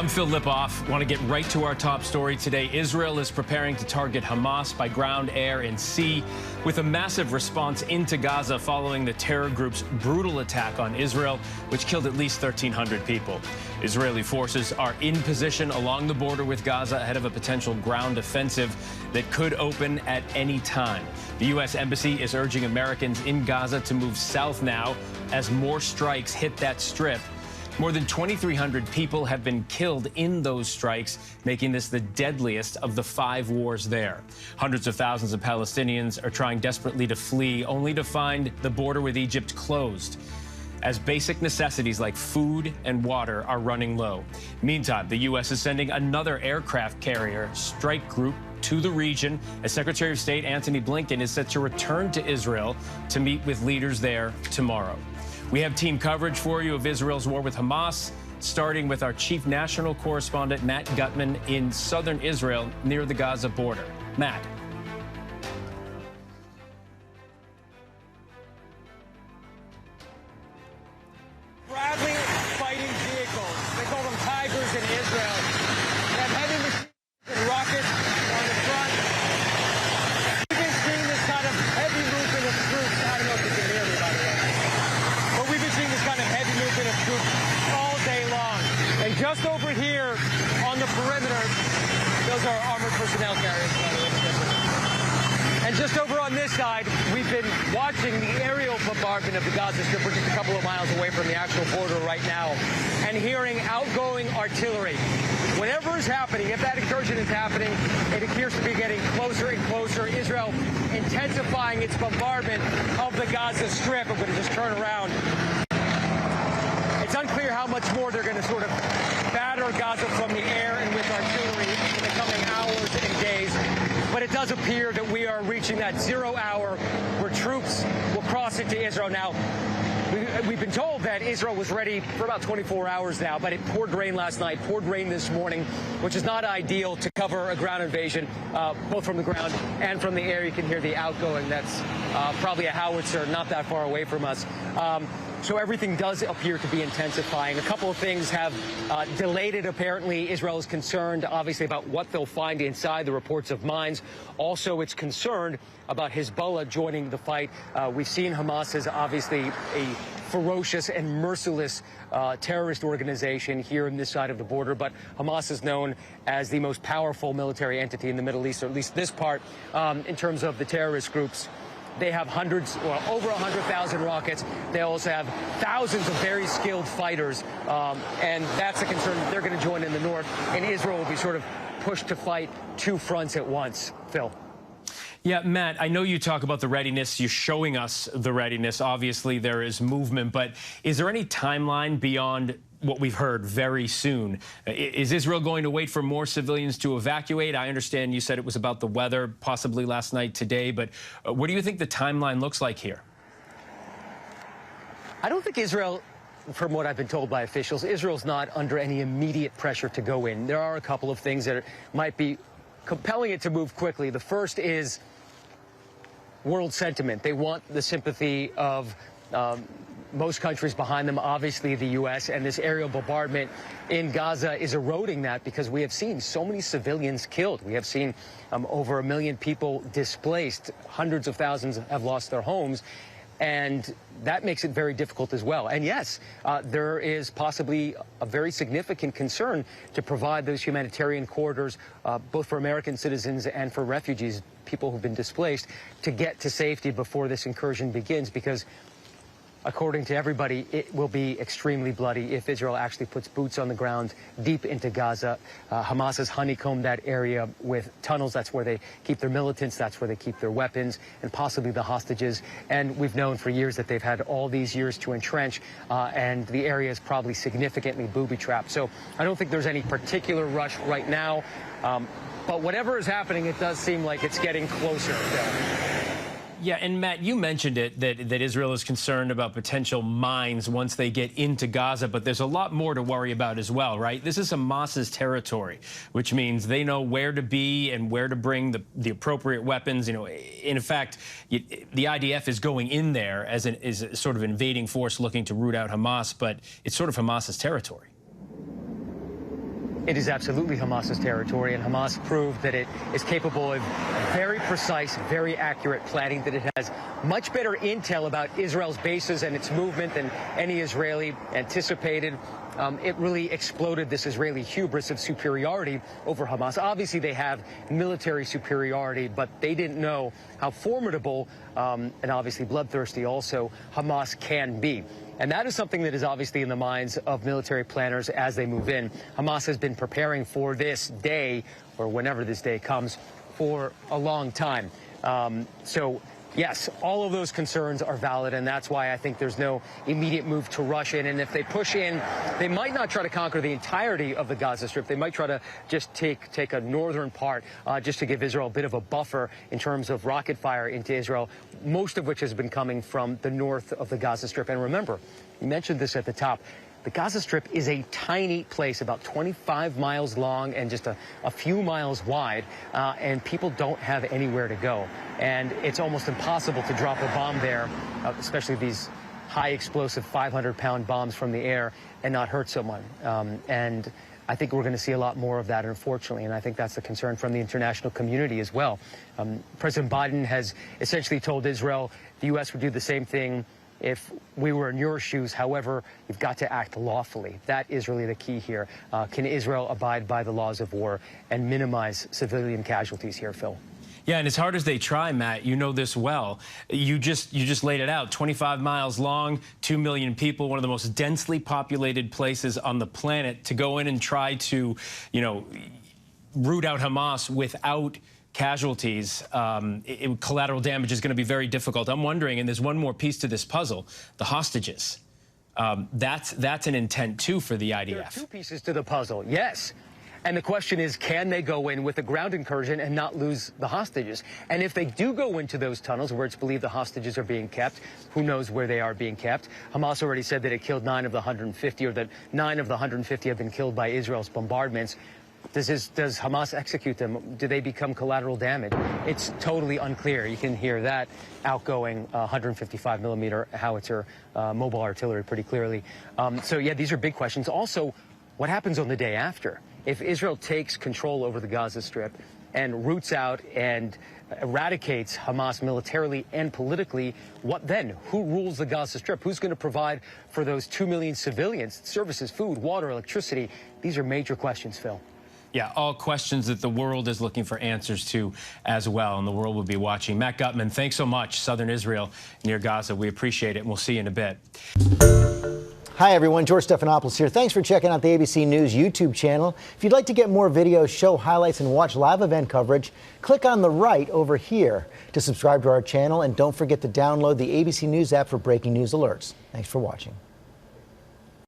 I'm Phil Lipof. Want to get right to our top story today. Israel is preparing to target Hamas by ground, air, and sea with a massive response into Gaza following the terror group's brutal attack on Israel, which killed at least 1,300 people. Israeli forces are in position along the border with Gaza ahead of a potential ground offensive that could open at any time. The U.S. Embassy is urging Americans in Gaza to move south now as more strikes hit that strip. More than 2,300 people have been killed in those strikes, making this the deadliest of the 5 wars there. Hundreds of thousands of Palestinians are trying desperately to flee, only to find the border with Egypt closed, as basic necessities like food and water are running low. Meantime, the U.S. is sending another aircraft carrier strike group to the region, as Secretary of State Antony Blinken is set to return to Israel to meet with leaders there tomorrow. We have team coverage for you of Israel's war with Hamas, starting with our chief national correspondent, Matt Gutman, in southern Israel near the Gaza border. Matt. Bradley fighting vehicles. They call them Tigers in Israel. They have heavy machines and rockets on the front. We've been seeing this kind of heavy movement of troops. I don't know if you can hear me, by the way. But we've been seeing this kind of heavy movement of troops all day long. And just over here on the perimeter, those are armored personnel carriers, by the way. And just over on this side, we've been watching the aerial bombardment of the Gaza Strip. We're just a couple of miles away from the actual border right now, and hearing outgoing artillery. Whatever is happening, if that incursion is happening, it appears to be getting closer and closer. Israel intensifying its bombardment of the Gaza Strip. I'm going to just turn around. It's unclear how much more they're going to sort of batter Gaza from the air and with artillery in the coming hours and days. But it does appear that we are reaching that 0 hour where troops will cross into Israel. Now, we've been told that Israel was ready for about 24 hours now, but it poured rain last night, poured rain this morning, which is not ideal to cover a ground invasion, both from the ground and from the air. You can hear the outgoing. That's probably a howitzer not that far away from us. So everything does appear to be intensifying. A couple of things have delayed it, apparently. Israel is concerned, obviously, about what they'll find inside, the reports of mines. Also, it's concerned about Hezbollah joining the fight. We've seen Hamas as obviously a ferocious and merciless terrorist organization here in this side of the border, but Hamas is known as the most powerful military entity in the Middle East, or at least this part, in terms of the terrorist groups. They have hundreds, or over 100,000 rockets. They also have thousands of very skilled fighters, and that's a concern. They're going to join in the north, and Israel will be sort of pushed to fight 2 fronts at once. Phil. Yeah, Matt, I know you talk about the readiness. You're showing us the readiness. Obviously, there is movement, but is there any timeline beyond what we've heard very soon? Is Israel going to wait for more civilians to evacuate? I understand you said it was about the weather, possibly last night, today, but what do you think the timeline looks like here? I don't think Israel, from what I've been told by officials, Israel's not under any immediate pressure to go in. There are a couple of things that might be compelling it to move quickly. The first is world sentiment. They want the sympathy of most countries behind them, obviously the U.S., and this aerial bombardment in Gaza is eroding that, because we have seen so many civilians killed. We have seen over 1 million people displaced. Hundreds of thousands have lost their homes. And that makes it very difficult as well. And yes, there is possibly a very significant concern to provide those humanitarian corridors, both for American citizens and for refugees, people who've been displaced, to get to safety before this incursion begins, because according to everybody, it will be extremely bloody if Israel actually puts boots on the ground deep into Gaza. Hamas has honeycombed that area with tunnels. That's where they keep their militants. That's where they keep their weapons and possibly the hostages. And we've known for years that they've had all these years to entrench, and the area is probably significantly booby-trapped. So I don't think there's any particular rush right now. But whatever is happening, it does seem like it's getting closer. Yeah, and Matt, you mentioned it, that Israel is concerned about potential mines once they get into Gaza, but there's a lot more to worry about as well, right? This is Hamas's territory, which means they know where to be and where to bring the appropriate weapons. You know, in fact, the IDF is going in there as a sort of invading force looking to root out Hamas, but it's sort of Hamas's territory. It is absolutely Hamas's territory, and Hamas proved that it is capable of very precise, very accurate planning, that it has much better intel about Israel's bases and its movement than any Israeli anticipated. It really exploded this Israeli hubris of superiority over Hamas. Obviously, they have military superiority, but they didn't know how formidable and obviously bloodthirsty also Hamas can be. And that is something that is obviously in the minds of military planners as they move in. Hamas has been preparing for this day, or whenever this day comes, for a long time. So, yes, all of those concerns are valid, and that's why I think there's no immediate move to rush in. And if they push in, they might not try to conquer the entirety of the Gaza Strip. They might try to just take a northern part just to give Israel a bit of a buffer in terms of rocket fire into Israel, most of which has been coming from the north of the Gaza Strip. And remember, you mentioned this at the top, the Gaza Strip is a tiny place, about 25 miles long and just a few miles wide, and people don't have anywhere to go. And it's almost impossible to drop a bomb there, especially these high explosive 500-pound bombs from the air, and not hurt someone. And I think we're going to see a lot more of that, unfortunately, and I think that's the concern from the international community as well. President Biden has essentially told Israel the U.S. would do the same thing if we were in your shoes. However, you've got to act lawfully. That is really the key here. Can Israel abide by the laws of war and minimize civilian casualties here, Phil? Yeah, and as hard as they try, Matt, you know this well. You just laid it out. 25 miles long, 2 million people, one of the most densely populated places on the planet. To go in and try to, root out Hamas without casualties, collateral damage is going to be very difficult. I'm wondering, and there's one more piece to this puzzle, the hostages. That's an intent, too, for the IDF. There are two pieces to the puzzle, yes. And the question is, can they go in with a ground incursion and not lose the hostages? And if they do go into those tunnels where it's believed the hostages are being kept, who knows where they are being kept? Hamas already said that it killed 9 of the 150, or that 9 of the 150 have been killed by Israel's bombardments. Does Hamas execute them? Do they become collateral damage? It's totally unclear. You can hear that outgoing 155-millimeter howitzer mobile artillery pretty clearly. So, yeah, these are big questions. Also, what happens on the day after? If Israel takes control over the Gaza Strip and roots out and eradicates Hamas militarily and politically, what then? Who rules the Gaza Strip? Who's going to provide for those 2 million civilians? Services, food, water, electricity. These are major questions, Phil. Yeah, all questions that the world is looking for answers to as well, and the world will be watching. Matt Gutman, thanks so much. Southern Israel near Gaza. We appreciate it, and we'll see you in a bit. Hi, everyone. George Stephanopoulos here. Thanks for checking out the ABC News YouTube channel. If you'd like to get more videos, show highlights, and watch live event coverage, click on the right over here to subscribe to our channel, and don't forget to download the ABC News app for breaking news alerts. Thanks for watching.